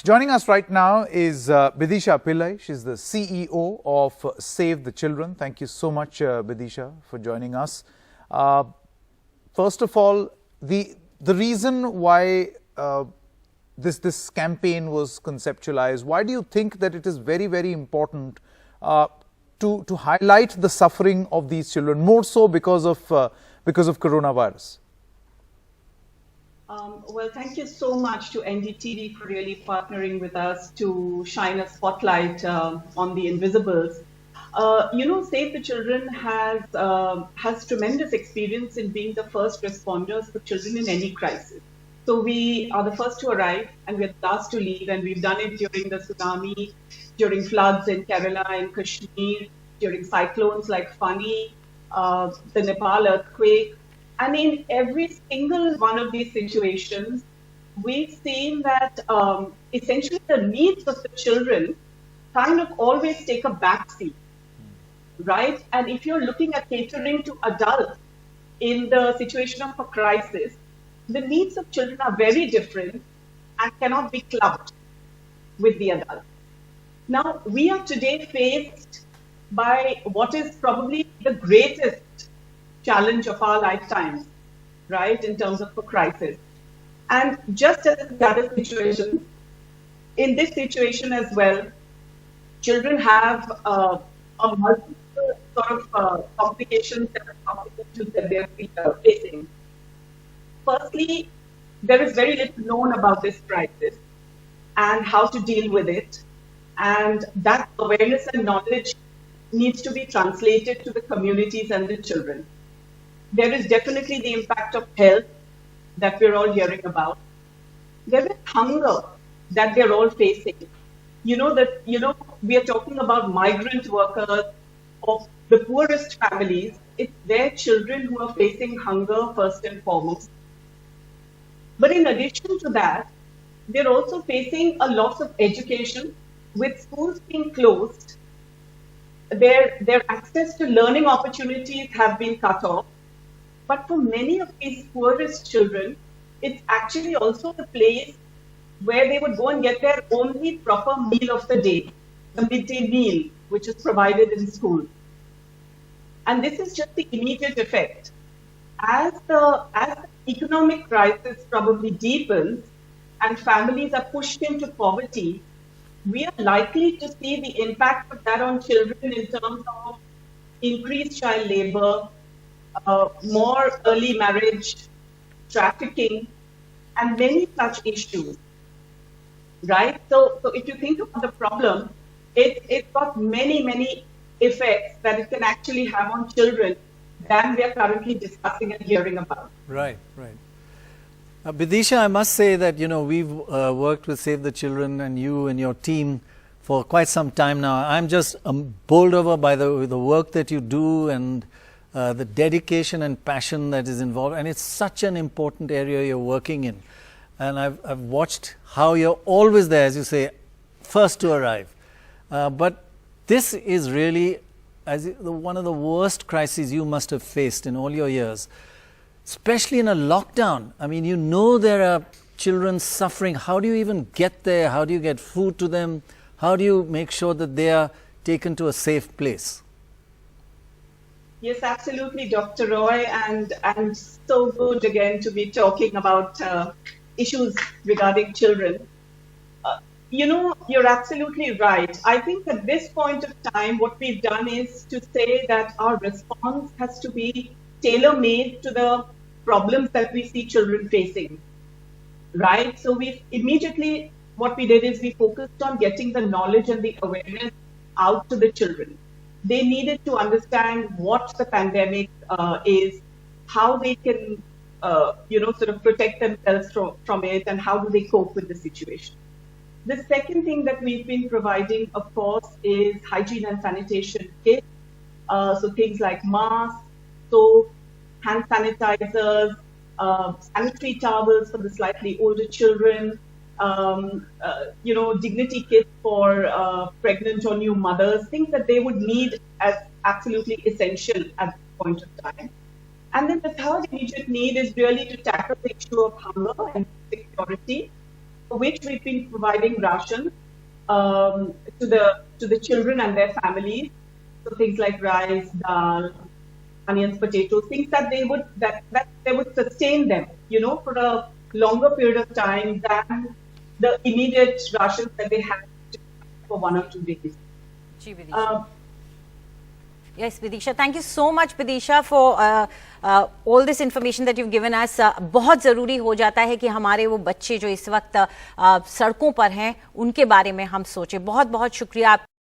Joining us right now is Bidisha Pillai. She's the CEO of Save the Children. Thank you so much, Bidisha, for joining us. First of all, the reason why this campaign was conceptualized, why do you think that it is very, very important to highlight the suffering of these children, more so because of coronavirus? Well, thank you so much to NDTV for really partnering with us to shine a spotlight on the invisibles. Save the Children has tremendous experience in being the first responders for children in any crisis. So we are the first to arrive and we're the last to leave, and we've done it during the tsunami, during floods in Kerala and Kashmir, during cyclones like Fani, the Nepal earthquake. And in every single one of these situations, we've seen that essentially the needs of the children kind of always take a backseat, right? And if you're looking at catering to adults in the situation of a crisis, the needs of children are very different and cannot be clubbed with the adults. Now, we are today faced by what is probably the greatest challenge of our lifetimes, right, in terms of a crisis. And just as in the other situations, in this situation as well, children have a multiple sort of complications that they're facing. Firstly, there is very little known about this crisis and how to deal with it. And that awareness and knowledge needs to be translated to the communities and the children. There is definitely the impact of health that we're all hearing about. There is hunger that they're all facing. We are talking about migrant workers of the poorest families. It's their children who are facing hunger first and foremost. But in addition to that, they're also facing a loss of education. With schools being closed, their access to learning opportunities have been cut off. But for many of these poorest children, it's actually also the place where they would go and get their only proper meal of the day, the midday meal, which is provided in school. And this is just the immediate effect. As the economic crisis probably deepens and families are pushed into poverty, we are likely to see the impact of that on children in terms of increased child labor, more early marriage, trafficking, and many such issues, right? So if you think about the problem, it's got many, many effects that it can actually have on children than we are currently discussing and hearing about. Right. Bidisha, I must say that, we've worked with Save the Children and you and your team for quite some time now. I'm just bowled over by the work that you do and the dedication and passion that is involved, and it's such an important area you're working in. And I've watched how you're always there, as you say, first to arrive. But this is really one of the worst crises you must have faced in all your years, especially in a lockdown. I mean, there are children suffering. How do you even get there? How do you get food to them? How do you make sure that they are taken to a safe place? Yes, absolutely, Dr. Roy, and so good again to be talking about issues regarding children. You're absolutely right. I think at this point of time, what we've done is to say that our response has to be tailor-made to the problems that we see children facing, right? So what we did is we focused on getting the knowledge and the awareness out to the children. They needed to understand what the pandemic is, how they can, sort of protect themselves from it, and how do they cope with the situation. The second thing that we've been providing, of course, is hygiene and sanitation kits. So things like masks, soap, hand sanitizers, sanitary towels for the slightly older children, dignity kits for pregnant or new mothers, things that they would need as absolutely essential at this point of time. And then the third immediate need is really to tackle the issue of hunger and security. for which we've been providing rations to the children and their families. So things like rice, dal, onions, potatoes, things that they would sustain them, for a longer period of time than the immediate rations that they had for 1 or 2 days. Ji Vidisha. Yes, Vidisha. Thank you so much, Vidisha, for all this information that you've given us. बहुत ज़रूरी हो जाता है कि हमारे वो बच्चे जो इस वक्त सड़कों पर हैं उनके बारे में हम सोचें. बहुत बहुत शुक्रिया आप